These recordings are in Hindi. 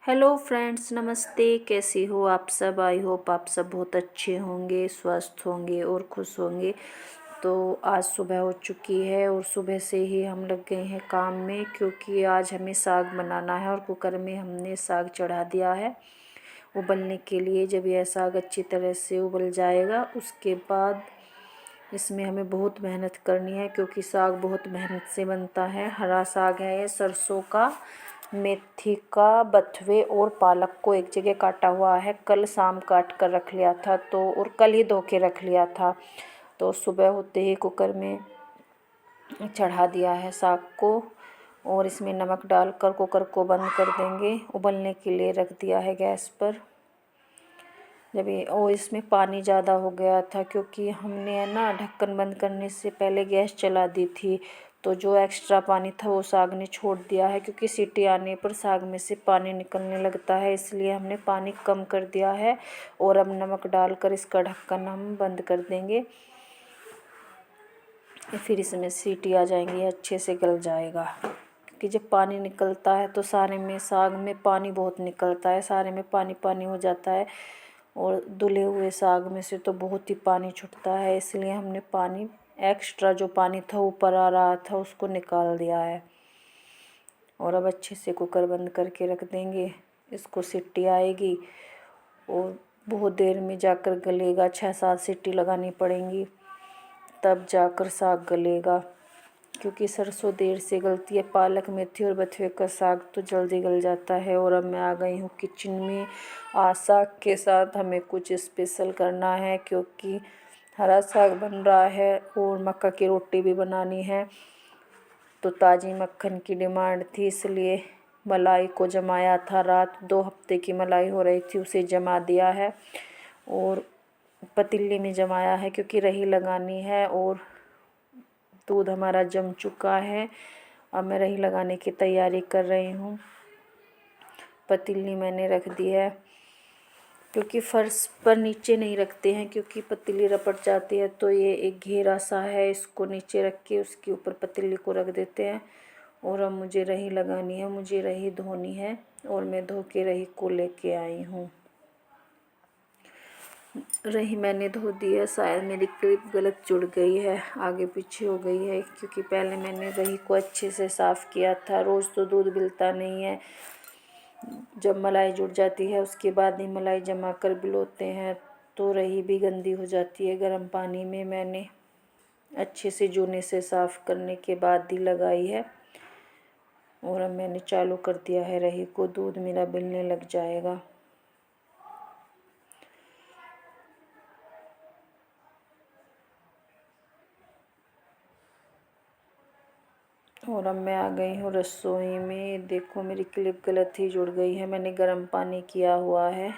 हेलो फ्रेंड्स, नमस्ते। कैसी हो आप सब? आई होप आप सब बहुत अच्छे होंगे, स्वस्थ होंगे और खुश होंगे। तो आज सुबह हो चुकी है और सुबह से ही हम लग गए हैं काम में, क्योंकि आज हमें साग बनाना है और कुकर में हमने साग चढ़ा दिया है उबलने के लिए। जब यह साग अच्छी तरह से उबल जाएगा उसके बाद इसमें हमें बहुत मेहनत करनी है, क्योंकि साग बहुत मेहनत से बनता है। हरा साग है ये, सरसों का, मेथी का, बथुए और पालक को एक जगह काटा हुआ है। कल शाम काट कर रख लिया था और कल ही धो के रख लिया था। तो सुबह होते ही कुकर में चढ़ा दिया है साग को और इसमें नमक डालकर कुकर को बंद कर देंगे। उबलने के लिए रख दिया है गैस पर। जब ये इसमें पानी ज़्यादा हो गया था, क्योंकि हमने है ना ढक्कन बंद करने से पहले गैस चला दी थी, तो जो एक्स्ट्रा पानी था वो साग ने छोड़ दिया है। क्योंकि सीटी आने पर साग में से पानी निकलने लगता है, इसलिए हमने पानी कम कर दिया है। और अब नमक डालकर इसका ढक्कन हम बंद कर देंगे। फिर इसमें सीटी आ जाएंगी, अच्छे से गल जाएगा। क्योंकि जब पानी निकलता है तो सारे में साग में पानी बहुत निकलता है, सारे में पानी पानी हो जाता है। और धुले हुए साग में से तो बहुत ही पानी छूटता है, इसलिए हमने पानी एक्स्ट्रा जो पानी था ऊपर आ रहा था उसको निकाल दिया है। और अब अच्छे से कुकर बंद करके रख देंगे। इसको सीटी आएगी और बहुत देर में जाकर गलेगा। 6-7 सीटी लगानी पड़ेंगी तब जाकर साग गलेगा, क्योंकि सरसों देर से गलती है। पालक, मेथी और बथुए का साग तो जल्दी गल जाता है। और अब मैं आ गई हूँ किचन में। आज साग के साथ हमें कुछ स्पेशल करना है, क्योंकि हरा साग बन रहा है और मक्का की रोटी भी बनानी है। तो ताज़ी मक्खन की डिमांड थी, इसलिए मलाई को जमाया था। रात 2 हफ्ते की मलाई हो रही थी, उसे जमा दिया है और पतीली में जमाया है, क्योंकि रही लगानी है। और दूध हमारा जम चुका है। अब मैं रही लगाने की तैयारी कर रही हूँ। पतीली मैंने रख दी है, क्योंकि फर्श पर नीचे नहीं रखते हैं, क्योंकि पतीली रपट जाती है। तो ये एक घेरा सा है, इसको नीचे रख के उसके ऊपर पतीली को रख देते हैं। और अब मुझे रही लगानी है, मुझे रही धोनी है और मैं धो के रही को लेके आई हूँ। रही मैंने धो दी है। शायद मेरी क्लिप गलत जुड़ गई है, आगे पीछे हो गई है, क्योंकि पहले मैंने रही को अच्छे से साफ़ किया था। रोज़ तो दूध मिलता नहीं है, जब मलाई जुड़ जाती है उसके बाद ही मलाई जमा कर बिलोते हैं, तो रही भी गंदी हो जाती है। गर्म पानी में मैंने अच्छे से जूने से साफ़ करने के बाद ही लगाई है। और अब मैंने चालू कर दिया है रही को। दूध मेरा बिलने लग जाएगा। और अब मैं आ गई हूँ रसोई में। देखो मेरी क्लिप गलत ही जुड़ गई है। मैंने गर्म पानी किया हुआ है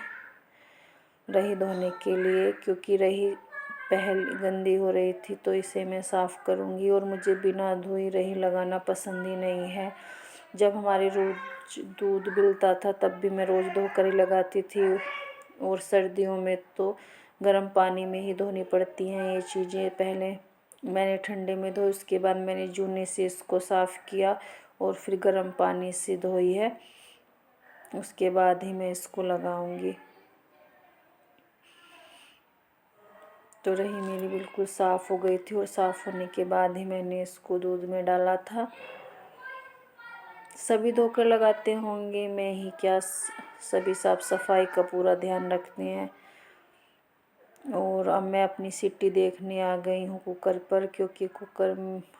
रही धोने के लिए, क्योंकि रही पहले गंदी हो रही थी, तो इसे मैं साफ़ करूँगी। और मुझे बिना धोई रही लगाना पसंद ही नहीं है। जब हमारे रोज़ दूध बिलता था तब भी मैं रोज़ धो कर ही लगाती थी। और सर्दियों में तो गर्म पानी में ही धोनी पड़ती हैं ये चीज़ें। पहले मैंने ठंडे में धोई, उसके बाद मैंने जूने से इसको साफ़ किया और फिर गर्म पानी से धोई है, उसके बाद ही मैं इसको लगाऊंगी। तो रही मेरी बिल्कुल साफ़ हो गई थी और साफ़ होने के बाद ही मैंने इसको दूध में डाला था। सभी धोकर लगाते होंगे, मैं ही क्या, सभी साफ़ सफाई का पूरा ध्यान रखते हैं। और अब मैं अपनी सीटी देखने आ गई हूँ कुकर पर, क्योंकि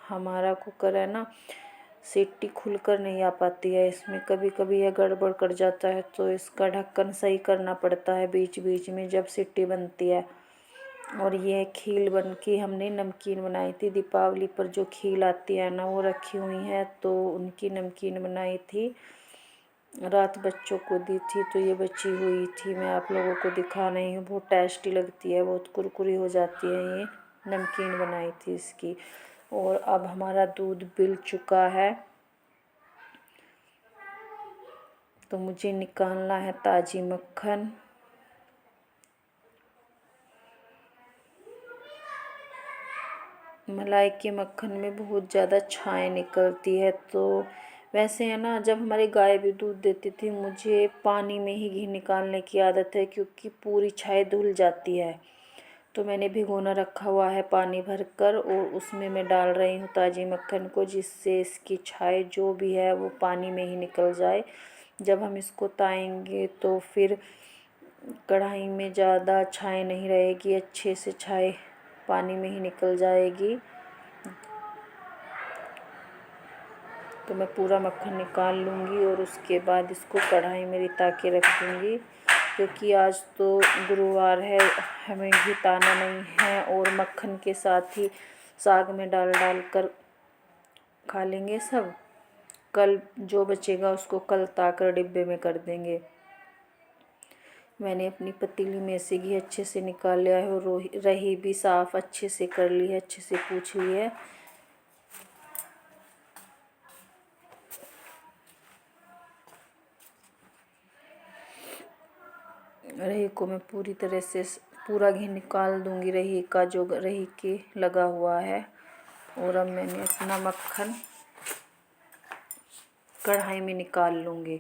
हमारा कुकर है ना, सीटी खुलकर नहीं आ पाती है इसमें। कभी कभी यह गड़बड़ कर जाता है, तो इसका ढक्कन सही करना पड़ता है बीच बीच में जब सीटी बनती है। और ये खील बन के हमने नमकीन बनाई थी दीपावली पर, जो खील आती है ना वो रखी हुई है, तो उनकी नमकीन बनाई थी। रात बच्चों को दी थी, तो ये बची हुई थी, मैं आप लोगों को दिखा रही हूँ। बहुत टेस्टी लगती है, बहुत कुरकुरी हो जाती है। ये नमकीन बनाई थी इसकी। और अब हमारा दूध बिल चुका है, तो मुझे निकालना है ताज़ी मक्खन। मलाई के मक्खन में बहुत ज़्यादा छाई निकलती है, तो वैसे है ना, जब हमारी गाय भी दूध देती थी मुझे पानी में ही घी निकालने की आदत है, क्योंकि पूरी छाय धुल जाती है। तो मैंने भिगोना रखा हुआ है पानी भर कर, और उसमें मैं डाल रही हूँ ताज़ी मक्खन को, जिससे इसकी छाय जो भी है वो पानी में ही निकल जाए। जब हम इसको ताएंगे तो फिर कढ़ाई में ज़्यादा छाय नहीं रहेगी, अच्छे से छाय पानी में ही निकल जाएगी। तो मैं पूरा मक्खन निकाल लूँगी और उसके बाद इसको कढ़ाई में रिता के रख दूँगी, क्योंकि आज तो गुरुवार है, हमें घी ताना नहीं है, और मक्खन के साथ ही साग में डाल डाल कर खा लेंगे सब। कल जो बचेगा उसको कल ताकर डिब्बे में कर देंगे। मैंने अपनी पतीली में से घी अच्छे से निकाल लिया है, और रही भी साफ़ अच्छे से कर ली है, अच्छे से पूछ ली है। रही को मैं पूरी तरह से पूरा घी निकाल दूंगी, रही का जो रही के लगा हुआ है। और अब मैंने अपना मक्खन कढ़ाई में निकाल लूँगी,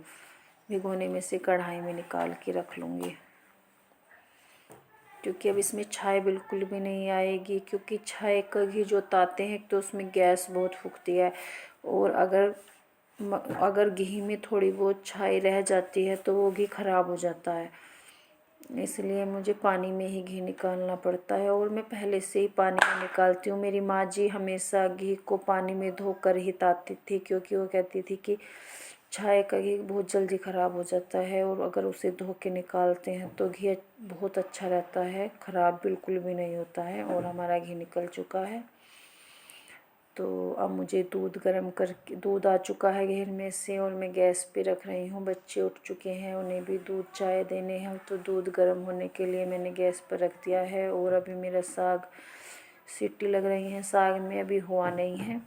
भिगोने में से कढ़ाई में निकाल के रख लूँगी, क्योंकि अब इसमें छाय बिल्कुल भी नहीं आएगी। क्योंकि छाय का घी जो ताते हैं तो उसमें गैस बहुत फूकती है, और अगर घी में थोड़ी बहुत छाय रह जाती है तो वो घी खराब हो जाता है। इसलिए मुझे पानी में ही घी निकालना पड़ता है, और मैं पहले से ही पानी में निकालती हूँ। मेरी माँ जी हमेशा घी को पानी में धोकर ही ताती थी, क्योंकि वो कहती थी कि छाय का घी बहुत जल्दी ख़राब हो जाता है, और अगर उसे धो के निकालते हैं तो घी बहुत अच्छा रहता है, ख़राब बिल्कुल भी नहीं होता है। और हमारा घी निकल चुका है। तो अब मुझे दूध गर्म करके, दूध आ चुका है घेर में से, और मैं गैस पे रख रही हूँ। बच्चे उठ चुके हैं, उन्हें भी दूध चाय देने हैं, तो दूध गर्म होने के लिए मैंने गैस पर रख दिया है। और अभी मेरा साग, सीटी लग रही है साग में, अभी हुआ नहीं है।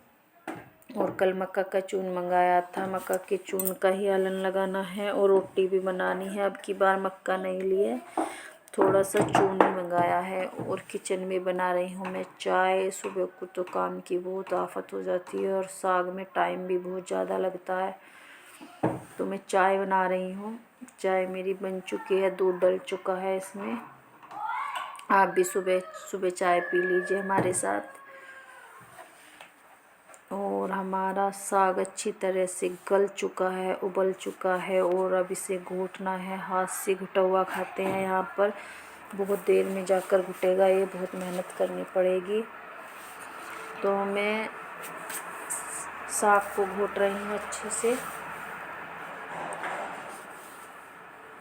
और कल मक्का का चून मंगाया था, मक्का के चून का ही आलन लगाना है, और रोटी भी बनानी है। अब की बार मक्का नहीं लिए, थोड़ा सा चून ही मंगाया है। और किचन में बना रही हूँ मैं चाय। सुबह को तो काम की बहुत आफत हो जाती है, और साग में टाइम भी बहुत ज़्यादा लगता है, तो मैं चाय बना रही हूँ। चाय मेरी बन चुकी है, दूध डल चुका है इसमें। आप भी सुबह सुबह चाय पी लीजिए हमारे साथ। और हमारा साग अच्छी तरह से गल चुका है, उबल चुका है, और अब इसे घोटना है। हाथ से घुटा हुआ खाते हैं यहाँ पर, बहुत देर में जाकर घुटेगा, ये बहुत मेहनत करनी पड़ेगी। तो मैं साग को घोट रही हूँ अच्छे से,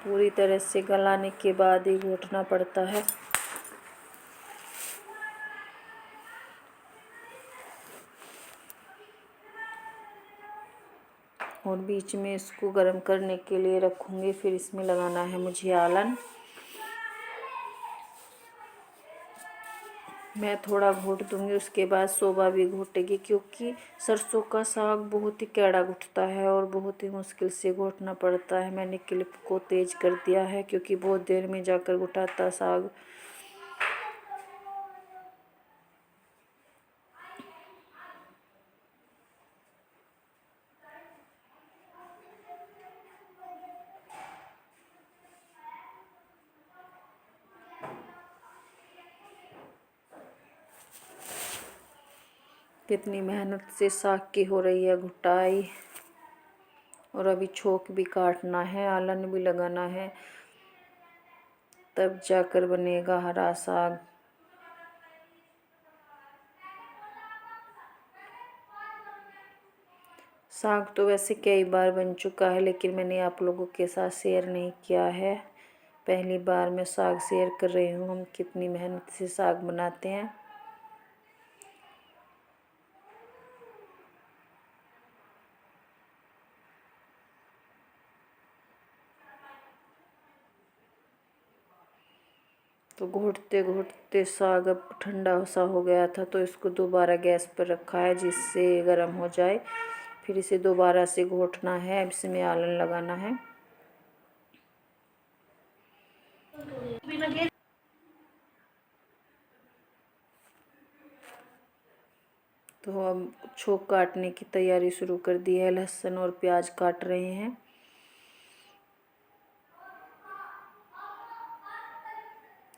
पूरी तरह से गलाने के बाद ही घोटना पड़ता है। और बीच में इसको गर्म करने के लिए रखूँगी, फिर इसमें लगाना है मुझे आलन। मैं थोड़ा घोट दूँगी, उसके बाद शोभा भी घोटेगी, क्योंकि सरसों का साग बहुत ही कैड़ा घुटता है और बहुत ही मुश्किल से घोटना पड़ता है। मैंने क्लिप को तेज़ कर दिया है, क्योंकि बहुत देर में जाकर घुटाता साग। कितनी मेहनत से साग की हो रही है घुटाई। और अभी छोक भी काटना है, आलन भी लगाना है, तब जाकर बनेगा हरा साग। साग तो वैसे कई बार बन चुका है, लेकिन मैंने आप लोगों के साथ शेयर नहीं किया है। पहली बार मैं साग शेयर कर रही हूँ, हम कितनी मेहनत से साग बनाते हैं। तो घोटते घोटते साग अब ठंडा सा हो गया था, तो इसको दोबारा गैस पर रखा है जिससे गर्म हो जाए। फिर इसे दोबारा से घोटना है, अब इसमें आलन लगाना है। तो हम छोक काटने की तैयारी शुरू कर दी है। लहसुन और प्याज काट रहे हैं।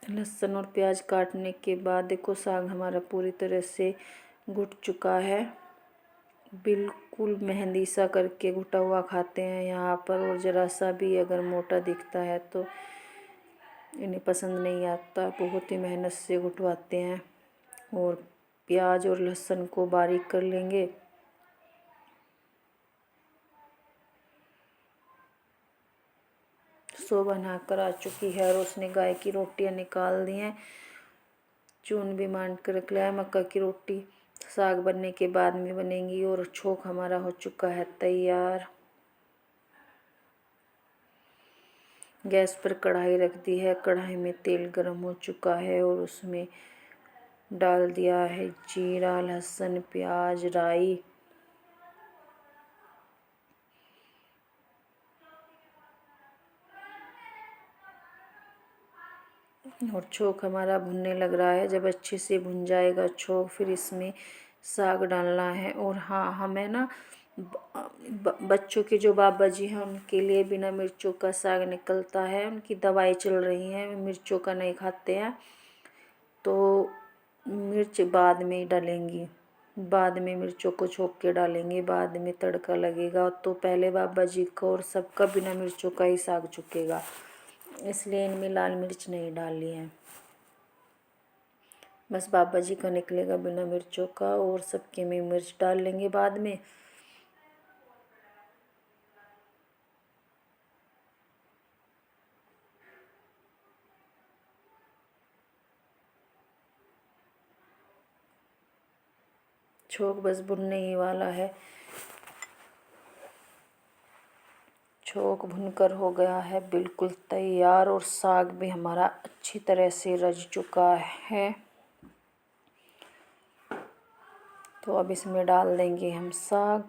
लहसुन और प्याज काटने के बाद देखो साग हमारा पूरी तरह से घुट चुका है। बिल्कुल मेहंदी सा करके घुटा हुआ खाते हैं यहाँ पर। और ज़रा सा भी अगर मोटा दिखता है तो इन्हें पसंद नहीं आता। बहुत ही मेहनत से घुटवाते हैं। और प्याज और लहसुन को बारीक कर लेंगे। शोभा नहाकर आ चुकी है और उसने गाय की रोटियां निकाल दी हैं। चून भी मान कर रख लिया है। मक्का की रोटी साग बनने के बाद में बनेगी। और छोक हमारा हो चुका है तैयार। गैस पर कढ़ाई रख दी है। कढ़ाई में तेल गरम हो चुका है और उसमें डाल दिया है जीरा, लहसुन, प्याज, राई। और छोक हमारा भुनने लग रहा है। जब अच्छे से भुन जाएगा छोक, फिर इसमें साग डालना है। और हाँ, हमें ना बच्चों के जो बाबा जी हैं उनके लिए बिना मिर्चों का साग निकलता है। उनकी दवाई चल रही है, मिर्चों का नहीं खाते हैं, तो मिर्च बाद में डालेंगी। बाद में मिर्चों को छोक के डालेंगे, बाद में तड़का लगेगा। तो पहले बाबा जी का और सबका बिना मिर्चों का ही साग चुकेगा, इसलिए इनमें लाल मिर्च नहीं डाली है। बस बाबा जी का निकलेगा बिना मिर्चों का, और सबके में मिर्च डाल लेंगे बाद में। छोक बस भुनने ही वाला है। छोक भुनकर हो गया है बिल्कुल तैयार। और साग भी हमारा अच्छी तरह से रच चुका है। तो अब इसमें डाल देंगे हम साग।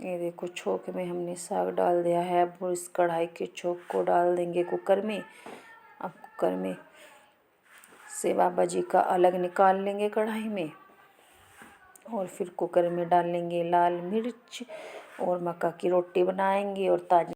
ये देखो छोक में हमने साग डाल दिया है। अब इस कढ़ाई के छोक को डाल देंगे कुकर में। अब कुकर में से बाबा जी का अलग निकाल लेंगे कढ़ाई में। और फिर कुकर में डाल लेंगे लाल मिर्च और मक्का की रोटी बनाएंगे और ताज़ी